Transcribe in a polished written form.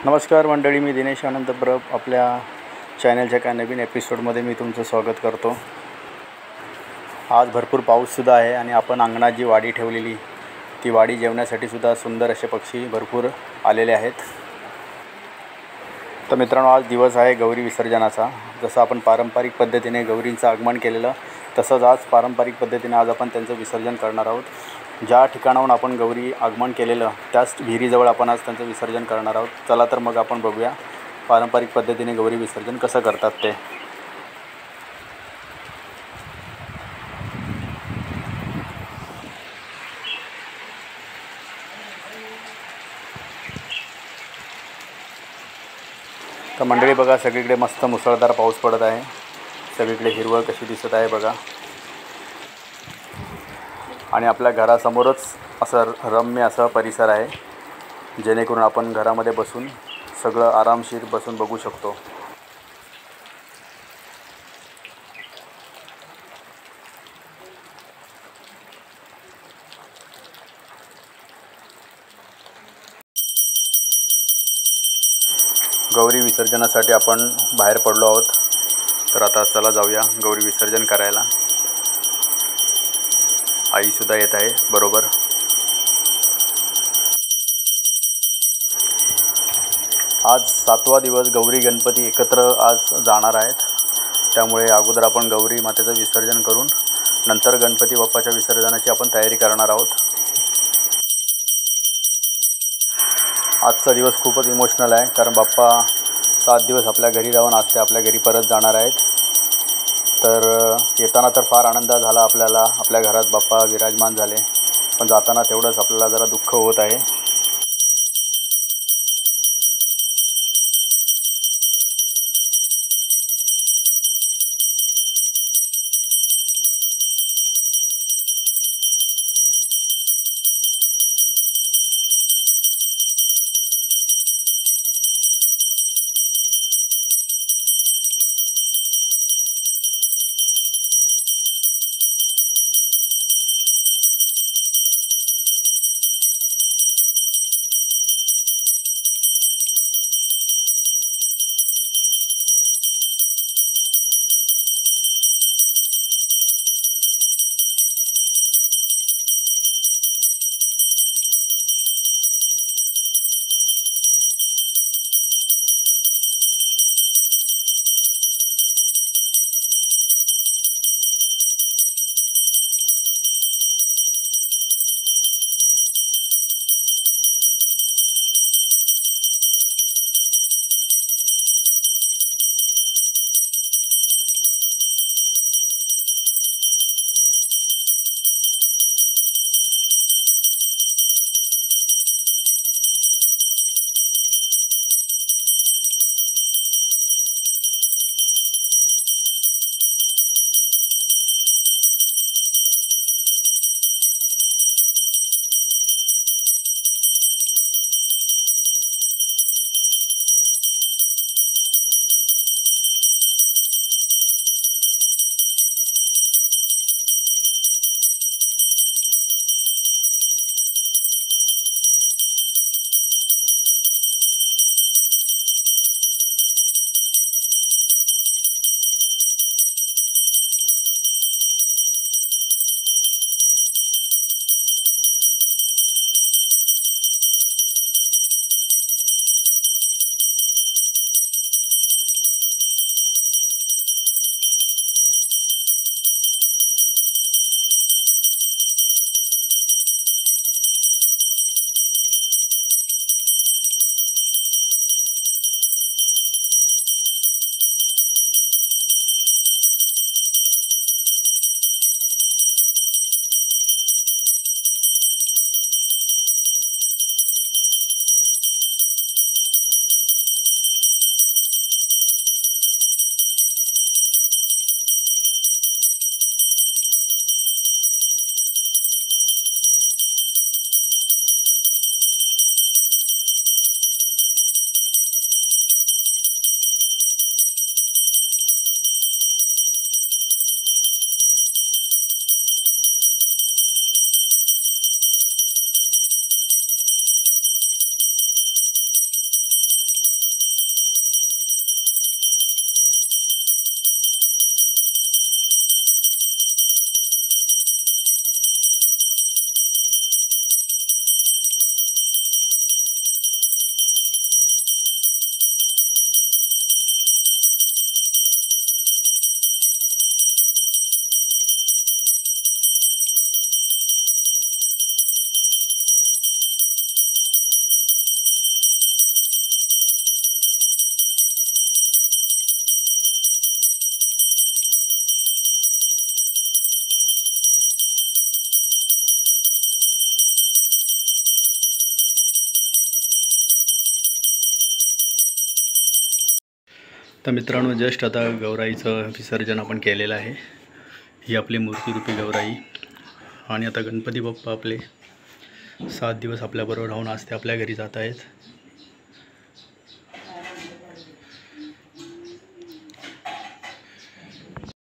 नमस्कार मंडळी, मी दिनेश आनंद परब आपल्या चॅनलच्या एका नवीन एपिसोडमध्ये मी तुमचं स्वागत करतो। आज भरपूर पाऊससुद्धा आहे आणि आपण अंगणात जी वाडी ठेवलेली ती वाडी जेवण्यासाठी सुद्धा सुंदर असे पक्षी भरपूर आलेले आहेत। तर मित्रांनो, आज दिवस आहे गौरी विसर्जनाचा। जसं आपण पारंपरिक पद्धतीने गौरींचं आगमन केलेलं, तसंच आज पारंपरिक पद्धतीने आज आपण त्यांचं विसर्जन करणार आहोत। ज्या ठिकाणाहून आपण गौरी आगमन केलेलं त्याच विहिरीजवळ आपण आज त्यांचं विसर्जन करणार आहोत। चला तर मग आपण बघूया पारंपरिक पद्धतीने गौरी विसर्जन कसं करतात ते। तर मंडळी बघा, सगळीकडे मस्त मुसळधार पाऊस पडत आहे। सगळीकडे हिरवळ कशी दिसत आहे बघा। आणि आपल्या घरासमोरच असं रम्य असा परिसर आहे, जेणेकरून आपण घरामध्ये बसून सगळं आरामशीर बसून बघू शकतो। गौरी विसर्जनासाठी आपण बाहेर पडलो आहोत। तर आता चला जाऊया गौरी विसर्जन करायला। आईसुद्धा येत आहे बरोबर। आज 7वा दिवस गौरी गणपती एकत्र आज जाणार आहेत। त्यामुळे अगोदर आपण गौरी मातेचं विसर्जन करून नंतर गणपती बाप्पाच्या विसर्जनाची आपण तयारी करणार आहोत। आजचा दिवस खूपच इमोशनल आहे, कारण बाप्पा 7 दिवस आपल्या घरी जाऊन आज ते आपल्या घरी परत जाणार आहेत। तर येताना तर फार आनंद झाला आपल्याला, आपल्या घरात बाप्पा विराजमान झाले, पण जाताना तेवढंच आपल्याला जरा दुःख होत आहे। तर मित्रांनो, जस्ट आता गौराईचं विसर्जन आपण केलेलं आहे. ही आपली मूर्तिरूपी गौराई. आणि आता गणपती बाप्पा आपले 7 दिवस आपल्याबरोबर राहून आज ते आपल्या घरी जात आहेत.